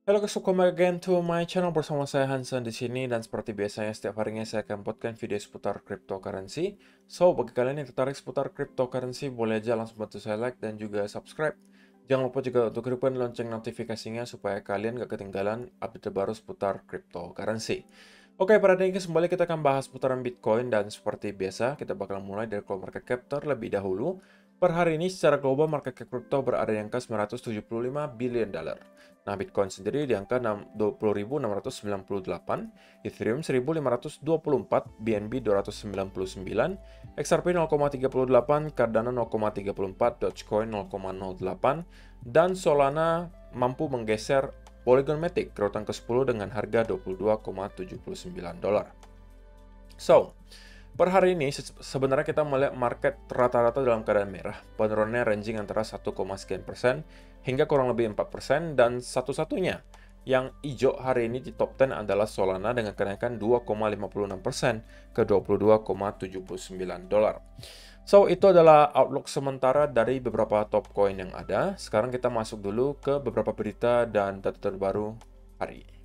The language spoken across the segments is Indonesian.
Halo guys, welcome back again to my channel bersama saya Hansen di sini dan seperti biasanya setiap harinya saya akan buatkan video seputar cryptocurrency. So, bagi kalian yang tertarik seputar cryptocurrency, boleh aja langsung bantu saya like dan juga subscribe. Jangan lupa juga untuk hidupkan lonceng notifikasinya supaya kalian gak ketinggalan update terbaru seputar cryptocurrency. Oke, pada hari ini kembali kita akan bahas seputaran Bitcoin dan seperti biasa kita bakal mulai dari global market cap terlebih dahulu. Per hari ini secara global market cap crypto berada di angka 975 billion dollar. Nah, Bitcoin sendiri di angka 20.698, Ethereum 1.524, BNB 299, XRP 0,38, Cardano 0,34, Dogecoin 0,08, dan Solana mampu menggeser Polygon Matic ke urutan ke-10 dengan harga 22,79 dolar. So, per hari ini sebenarnya kita melihat market rata-rata dalam keadaan merah. Penurunannya ranging antara 1,sekian% hingga kurang lebih 4%, dan satu-satunya yang hijau hari ini di top 10 adalah Solana dengan kenaikan 2,56% ke 22,79 dolar. So, itu adalah outlook sementara dari beberapa top coin yang ada. Sekarang kita masuk dulu ke beberapa berita dan data terbaru hari ini.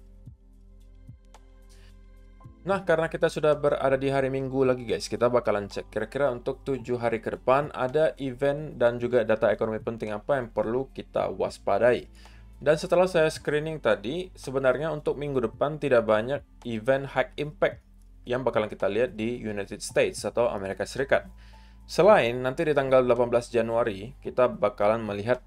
Nah, karena kita sudah berada di hari Minggu lagi guys, kita bakalan cek kira-kira untuk 7 hari ke depan ada event dan juga data ekonomi penting apa yang perlu kita waspadai. Dan setelah saya screening tadi, sebenarnya untuk minggu depan tidak banyak event high impact yang bakalan kita lihat di United States atau Amerika Serikat. Selain nanti di tanggal 18 Januari, kita bakalan melihat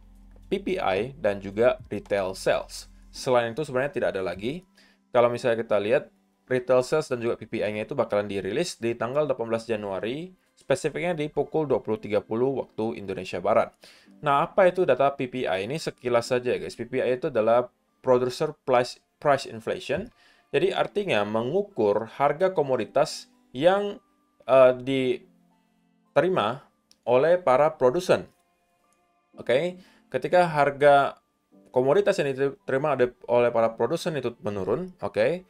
PPI dan juga retail sales. Selain itu sebenarnya tidak ada lagi. Kalau misalnya kita lihat, retail sales dan juga PPI-nya itu bakalan dirilis di tanggal 18 Januari, spesifiknya di pukul 20.30 waktu Indonesia Barat. Nah, apa itu data PPI ini? Sekilas saja guys. PPI itu adalah Producer Price Inflation. Jadi artinya mengukur harga komoditas yang diterima oleh para produsen. Oke, ketika harga komoditas yang diterima oleh para produsen itu menurun, oke,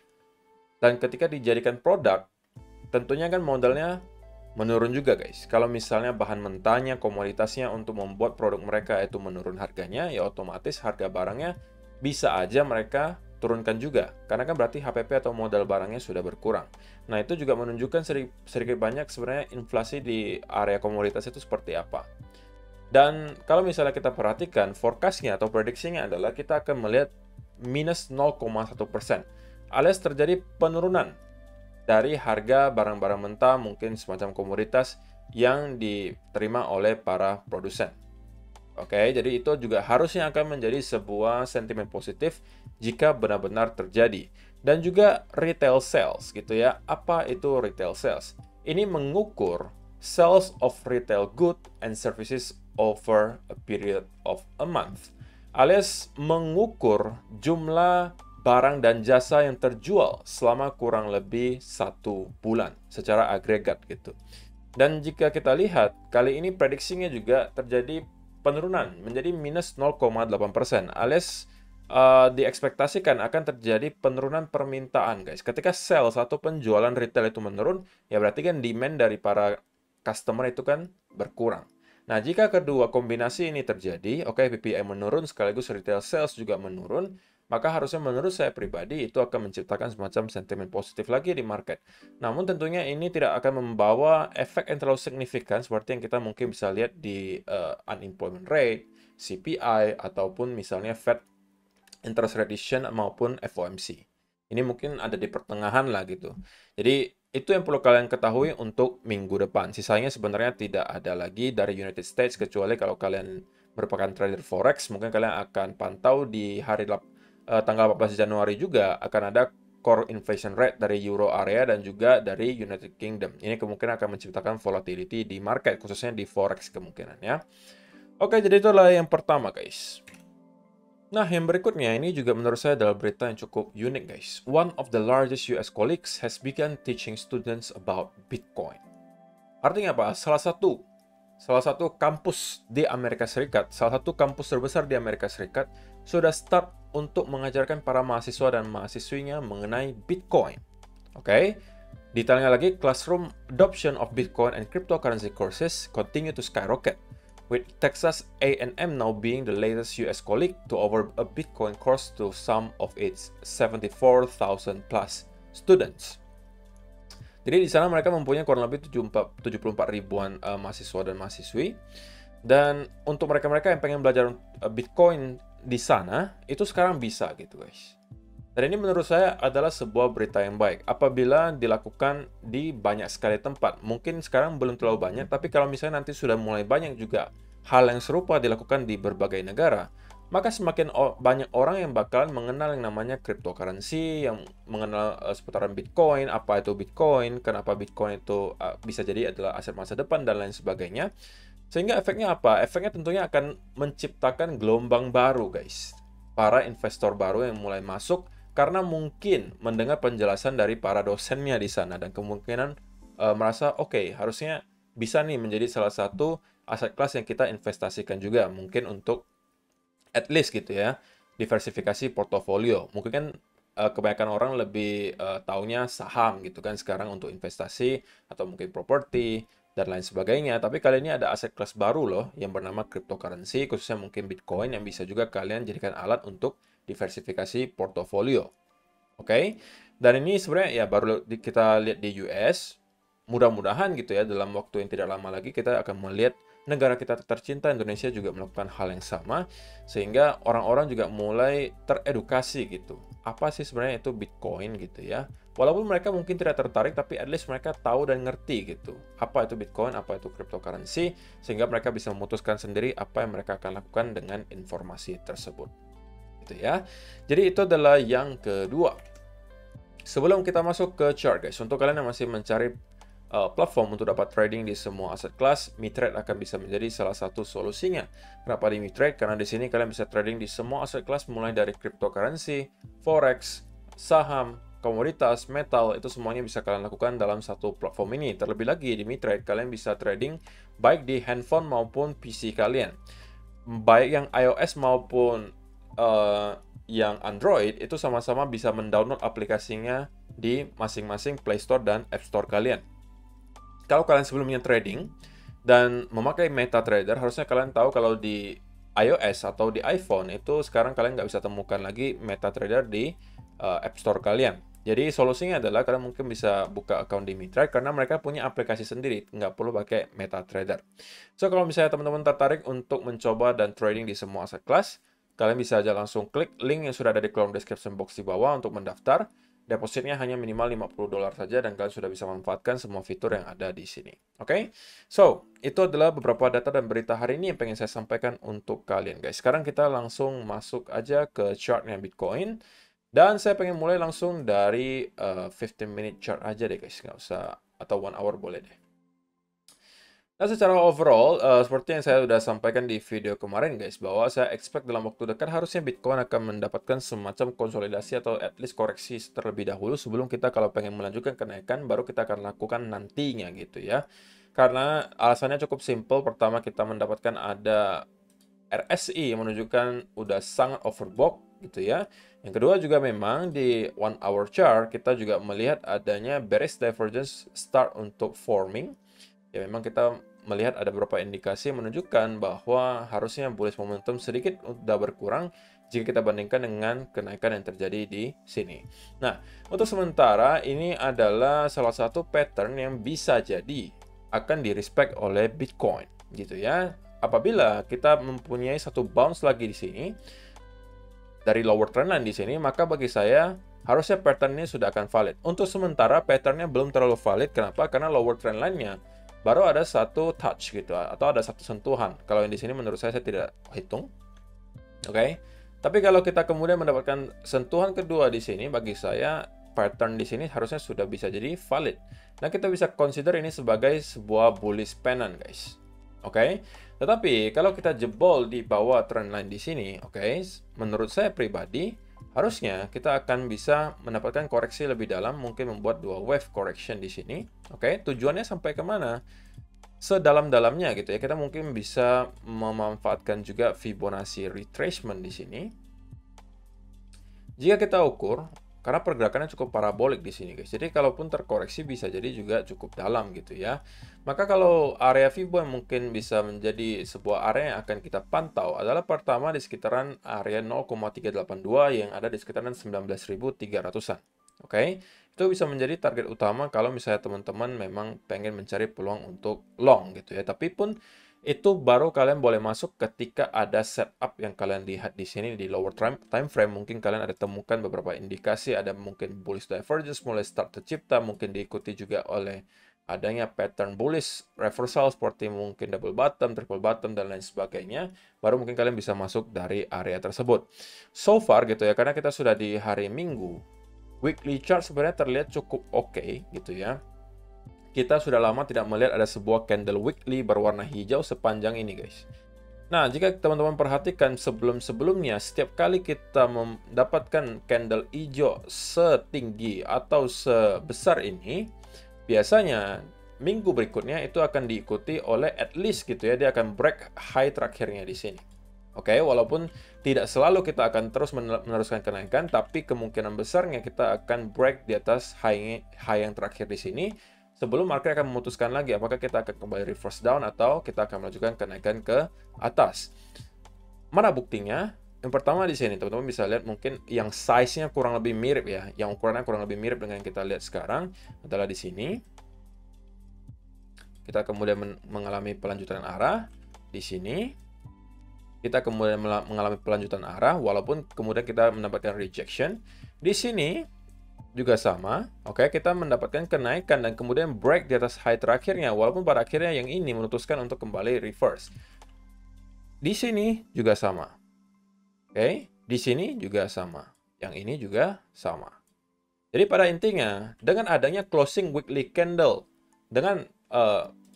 dan ketika dijadikan produk, tentunya kan modalnya menurun juga guys. Kalau misalnya bahan mentahnya, komoditasnya untuk membuat produk mereka itu menurun harganya, ya otomatis harga barangnya bisa aja mereka turunkan juga. Karena kan berarti HPP atau modal barangnya sudah berkurang. Nah, itu juga menunjukkan sedikit banyak sebenarnya inflasi di area komoditas itu seperti apa. Dan kalau misalnya kita perhatikan, forecast-nya atau prediksinya adalah kita akan melihat minus 0,1%. Alias terjadi penurunan dari harga barang-barang mentah, mungkin semacam komoditas yang diterima oleh para produsen. Oke, jadi itu juga harusnya akan menjadi sebuah sentimen positif jika benar-benar terjadi. Dan juga retail sales gitu ya. Apa itu retail sales? Ini mengukur sales of retail goods and services over a period of a month. Alias mengukur jumlah barang dan jasa yang terjual selama kurang lebih 1 bulan secara agregat gitu. Dan jika kita lihat, kali ini prediksinya juga terjadi penurunan menjadi minus 0,8%, alias diekspektasikan akan terjadi penurunan permintaan guys. Ketika sales atau penjualan retail itu menurun, ya berarti kan demand dari para customer itu kan berkurang. Nah, jika kedua kombinasi ini terjadi, oke, PPI menurun sekaligus retail sales juga menurun, maka harusnya menurut saya pribadi itu akan menciptakan semacam sentimen positif lagi di market. Namun tentunya ini tidak akan membawa efek yang terlalu signifikan seperti yang kita mungkin bisa lihat di unemployment rate, CPI, ataupun misalnya Fed interest rate decision maupun FOMC. Ini mungkin ada di pertengahan lah gitu. Jadi itu yang perlu kalian ketahui untuk minggu depan. Sisanya sebenarnya tidak ada lagi dari United States kecuali kalau kalian merupakan trader forex, mungkin kalian akan pantau di hari tanggal 14 Januari juga akan ada core inflation rate dari Euro area dan juga dari United Kingdom. Ini kemungkinan akan menciptakan volatility di market, khususnya di forex kemungkinan ya. Oke, jadi itulah yang pertama guys. Nah, yang berikutnya ini juga menurut saya adalah berita yang cukup unik guys. One of the largest US colleagues has begun teaching students about Bitcoin. Artinya apa? Salah satu kampus di Amerika Serikat, salah satu kampus terbesar di Amerika Serikat sudah start untuk mengajarkan para mahasiswa dan mahasiswinya mengenai Bitcoin. Oke. Detailnya lagi, classroom adoption of Bitcoin and cryptocurrency courses continue to skyrocket. with Texas A&M now being the latest US colleague to offer a Bitcoin course to some of its 74,000 plus students. Jadi di sana mereka mempunyai kurang lebih 74 ribuan mahasiswa dan mahasiswi. Dan untuk mereka-mereka yang pengen belajar Bitcoin di sana, itu sekarang bisa gitu guys. Dan ini menurut saya adalah sebuah berita yang baik apabila dilakukan di banyak sekali tempat. Mungkin sekarang belum terlalu banyak, tapi kalau misalnya nanti sudah mulai banyak juga hal yang serupa dilakukan di berbagai negara, maka semakin banyak orang yang bakalan mengenal yang namanya cryptocurrency, yang mengenal seputaran Bitcoin, apa itu Bitcoin, kenapa Bitcoin itu bisa jadi adalah aset masa depan, dan lain sebagainya. Sehingga efeknya apa? Efeknya tentunya akan menciptakan gelombang baru guys. Para investor baru yang mulai masuk, karena mungkin mendengar penjelasan dari para dosennya di sana dan kemungkinan merasa oke, harusnya bisa nih menjadi salah satu aset kelas yang kita investasikan juga, mungkin untuk at least gitu ya, diversifikasi portofolio. Mungkin kan kebanyakan orang lebih taunya saham gitu kan sekarang untuk investasi, atau mungkin properti dan lain sebagainya. Tapi kali ini ada aset kelas baru loh yang bernama cryptocurrency, khususnya mungkin Bitcoin, yang bisa juga kalian jadikan alat untuk diversifikasi portofolio. Oke. Dan ini sebenarnya ya baru kita lihat di US. Mudah-mudahan gitu ya, dalam waktu yang tidak lama lagi kita akan melihat negara kita tercinta Indonesia juga melakukan hal yang sama, sehingga orang-orang juga mulai teredukasi gitu. Apa sih sebenarnya itu Bitcoin gitu ya. Walaupun mereka mungkin tidak tertarik, tapi at least mereka tahu dan ngerti gitu. Apa itu Bitcoin, apa itu cryptocurrency, sehingga mereka bisa memutuskan sendiri apa yang mereka akan lakukan dengan informasi tersebut. Gitu ya. Jadi itu adalah yang kedua. Sebelum kita masuk ke chart guys, untuk kalian yang masih mencari platform untuk dapat trading di semua aset kelas, MiTrade akan bisa menjadi salah satu solusinya. Kenapa di MiTrade? Karena di sini kalian bisa trading di semua aset kelas, mulai dari cryptocurrency, forex, saham, komoditas, metal, itu semuanya bisa kalian lakukan dalam satu platform ini. Terlebih lagi di MiTrade kalian bisa trading baik di handphone maupun PC kalian, baik yang iOS maupun yang Android, itu sama-sama bisa mendownload aplikasinya di masing-masing Play Store dan App Store kalian. Kalau kalian sebelumnya trading dan memakai MetaTrader, harusnya kalian tahu kalau di iOS atau di iPhone itu sekarang kalian nggak bisa temukan lagi MetaTrader di App Store kalian. Jadi solusinya adalah kalian mungkin bisa buka account di MiTrade karena mereka punya aplikasi sendiri, nggak perlu pakai MetaTrader. So kalau misalnya teman-teman tertarik untuk mencoba dan trading di semua aset kelas, kalian bisa aja langsung klik link yang sudah ada di kolom description box di bawah untuk mendaftar. Depositnya hanya minimal $50 saja dan kalian sudah bisa memanfaatkan semua fitur yang ada di sini. Oke? So, itu adalah beberapa data dan berita hari ini yang pengen saya sampaikan untuk kalian, guys. Sekarang kita langsung masuk aja ke chartnya Bitcoin. Dan saya pengen mulai langsung dari 15-minute chart aja deh, guys. Nggak usah, atau 1 hour boleh deh. Nah, secara overall, seperti yang saya sudah sampaikan di video kemarin guys, bahwa saya expect dalam waktu dekat harusnya Bitcoin akan mendapatkan semacam konsolidasi atau at least koreksi terlebih dahulu sebelum kita kalau pengen melanjutkan kenaikan, baru kita akan lakukan nantinya gitu ya. Karena alasannya cukup simple. Pertama, kita mendapatkan ada RSI yang menunjukkan udah sangat overbought gitu ya. Yang kedua juga memang di 1 hour chart kita juga melihat adanya bearish divergence start untuk forming. Ya memang kita melihat ada beberapa indikasi menunjukkan bahwa harusnya bullish momentum sedikit sudah berkurang jika kita bandingkan dengan kenaikan yang terjadi di sini. Nah, untuk sementara ini adalah salah satu pattern yang bisa jadi akan di-respect oleh Bitcoin gitu ya. Apabila kita mempunyai satu bounce lagi di sini dari lower trendline di sini, maka bagi saya harusnya pattern ini sudah akan valid. Untuk sementara patternnya belum terlalu valid. Kenapa? Karena lower trendline-nya baru ada satu touch gitu, atau ada satu sentuhan. Kalau yang di sini menurut saya tidak hitung. Oke. Tapi kalau kita kemudian mendapatkan sentuhan kedua di sini, bagi saya pattern di sini harusnya sudah bisa jadi valid. Nah, kita bisa consider ini sebagai sebuah bullish pennant, guys. Oke. Tetapi kalau kita jebol di bawah trendline di sini, oke, menurut saya pribadi harusnya kita akan bisa mendapatkan koreksi lebih dalam, mungkin membuat 2 wave correction di sini. Oke, tujuannya sampai kemana? Sedalam-dalamnya gitu ya. Kita mungkin bisa memanfaatkan juga Fibonacci retracement di sini. Jika kita ukur karena pergerakannya cukup parabolik di sini guys. Jadi kalaupun terkoreksi bisa jadi juga cukup dalam gitu ya. Maka kalau area FIBO yang mungkin bisa menjadi sebuah area yang akan kita pantau adalah pertama di sekitaran area 0,382 yang ada di sekitaran 19.300-an. Oke, itu bisa menjadi target utama kalau misalnya teman-teman memang pengen mencari peluang untuk long gitu ya. Tapi pun itu baru kalian boleh masuk ketika ada setup yang kalian lihat di sini di lower time frame. Mungkin kalian ada temukan beberapa indikasi, ada mungkin bullish divergence mulai start tercipta, mungkin diikuti juga oleh adanya pattern bullish reversal seperti mungkin double bottom, triple bottom, dan lain sebagainya. Baru mungkin kalian bisa masuk dari area tersebut. So far gitu ya, karena kita sudah di hari Minggu, weekly chart sebenarnya terlihat cukup oke gitu ya. Kita sudah lama tidak melihat ada sebuah candle weekly berwarna hijau sepanjang ini guys. Nah, jika teman-teman perhatikan sebelum-sebelumnya, setiap kali kita mendapatkan candle hijau setinggi atau sebesar ini, biasanya minggu berikutnya itu akan diikuti oleh at least gitu ya, dia akan break high terakhirnya di sini. Oke, walaupun tidak selalu kita akan terus meneruskan kenaikan, tapi kemungkinan besarnya kita akan break di atas high yang terakhir di sini. Sebelum market akan memutuskan lagi apakah kita akan kembali reverse down atau kita akan melanjutkan kenaikan ke atas. Mana buktinya? Yang pertama di sini teman-teman bisa lihat mungkin yang size-nya kurang lebih mirip ya, yang ukurannya kurang lebih mirip dengan yang kita lihat sekarang adalah di sini. Kita kemudian mengalami pelanjutan arah di sini. Kita kemudian mengalami pelanjutan arah walaupun kemudian kita mendapatkan rejection. Di sini juga sama, oke, kita mendapatkan kenaikan dan kemudian break di atas high terakhirnya, walaupun pada akhirnya yang ini memutuskan untuk kembali reverse. Di sini juga sama, oke, di sini juga sama, yang ini juga sama. Jadi pada intinya, dengan adanya closing weekly candle dengan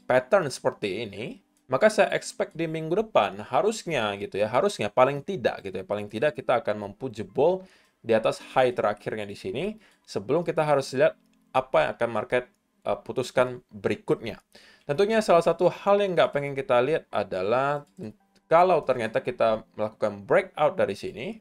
pattern seperti ini, maka saya expect di minggu depan harusnya gitu ya, harusnya paling tidak gitu ya, paling tidak kita akan mampu jebol di atas high terakhirnya di sini sebelum kita harus lihat apa yang akan market putuskan berikutnya. Tentunya salah satu hal yang nggak pengen kita lihat adalah kalau ternyata kita melakukan breakout dari sini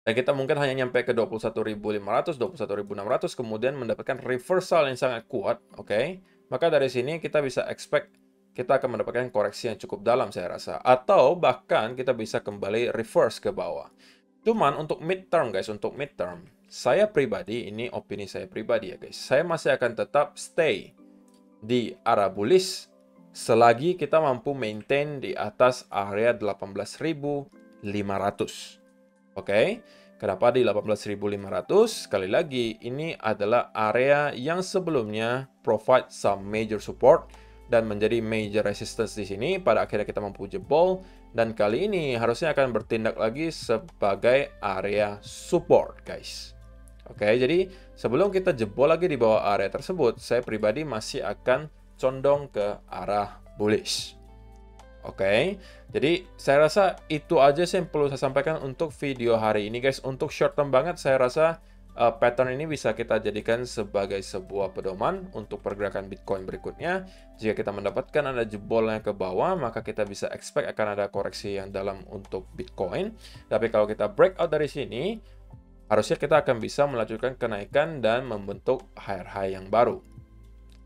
dan kita mungkin hanya nyampe ke 21.500, 21.600 kemudian mendapatkan reversal yang sangat kuat, oke? Maka dari sini kita bisa expect kita akan mendapatkan koreksi yang cukup dalam saya rasa, atau bahkan kita bisa kembali reverse ke bawah. Cuman untuk midterm guys, untuk midterm, saya pribadi, ini opini saya pribadi ya guys, saya masih akan tetap stay di arah bullish selagi kita mampu maintain di atas area 18.500. Oke, kenapa di 18.500? Sekali lagi, ini adalah area yang sebelumnya provide some major support dan menjadi major resistance di sini. Pada akhirnya kita mampu jebol. Dan kali ini harusnya akan bertindak lagi sebagai area support, guys. Oke, jadi sebelum kita jebol lagi di bawah area tersebut, saya pribadi masih akan condong ke arah bullish. Oke, jadi saya rasa itu aja sih yang perlu saya sampaikan untuk video hari ini, guys. Untuk short term banget, saya rasa pattern ini bisa kita jadikan sebagai sebuah pedoman untuk pergerakan Bitcoin berikutnya. Jika kita mendapatkan ada jebolnya ke bawah, maka kita bisa expect akan ada koreksi yang dalam untuk Bitcoin. Tapi kalau kita breakout dari sini, harusnya kita akan bisa melanjutkan kenaikan dan membentuk higher high yang baru.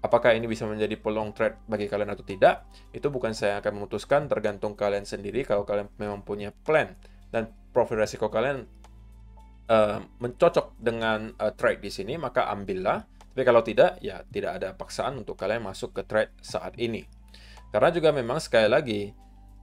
Apakah ini bisa menjadi peluang trade bagi kalian atau tidak? Itu bukan saya akan memutuskan, tergantung kalian sendiri. Kalau kalian memang punya plan dan profil resiko kalian mencocok dengan trade di sini, maka ambillah. Tapi kalau tidak, ya tidak ada paksaan untuk kalian masuk ke trade saat ini. Karena juga memang sekali lagi,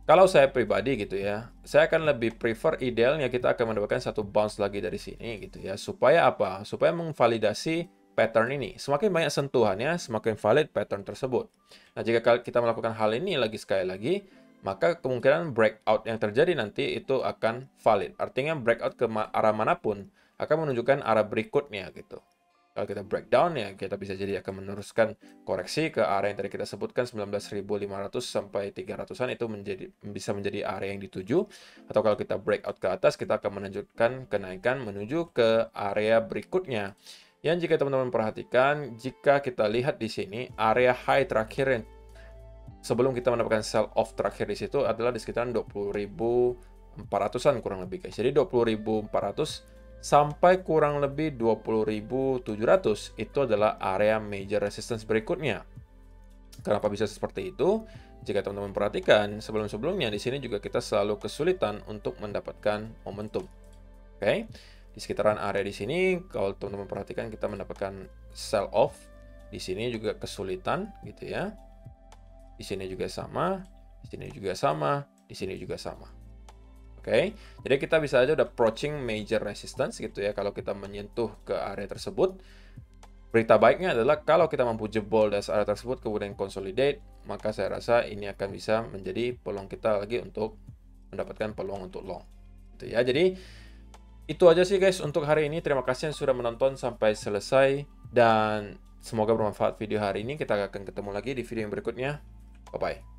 kalau saya pribadi gitu ya, saya akan lebih prefer idealnya kita akan mendapatkan satu bounce lagi dari sini gitu ya. Supaya apa? Supaya memvalidasi pattern ini. Semakin banyak sentuhannya, semakin valid pattern tersebut. Nah, jika kita melakukan hal ini sekali lagi, maka kemungkinan breakout yang terjadi nanti itu akan valid. Artinya breakout ke arah manapun akan menunjukkan arah berikutnya gitu. Kalau kita breakdown ya kita bisa jadi akan meneruskan koreksi ke area yang tadi kita sebutkan 19.500 sampai 300-an itu bisa menjadi area yang dituju. Atau kalau kita breakout ke atas kita akan menunjukkan kenaikan menuju ke area berikutnya. Yang jika teman-teman perhatikan, jika kita lihat di sini area high terakhir yang sebelum kita mendapatkan sell off terakhir di situ adalah di sekitaran 20.400-an kurang lebih guys. Jadi 20.400 sampai kurang lebih 20.700 itu adalah area major resistance berikutnya. Kenapa bisa seperti itu? Jika teman-teman perhatikan, sebelum-sebelumnya di sini juga kita selalu kesulitan untuk mendapatkan momentum. Oke, di sekitaran area di sini, kalau teman-teman perhatikan kita mendapatkan sell off. Di sini juga kesulitan, gitu ya. Di sini juga sama, di sini juga sama, di sini juga sama. Oke, jadi kita bisa aja udah approaching major resistance gitu ya kalau kita menyentuh ke area tersebut. Berita baiknya adalah kalau kita mampu jebol dari area tersebut kemudian consolidate, maka saya rasa ini akan bisa menjadi peluang kita lagi untuk mendapatkan peluang untuk long. Gitu ya. Jadi itu aja sih guys untuk hari ini. Terima kasih yang sudah menonton sampai selesai dan semoga bermanfaat video hari ini. Kita akan ketemu lagi di video yang berikutnya. Bye bye.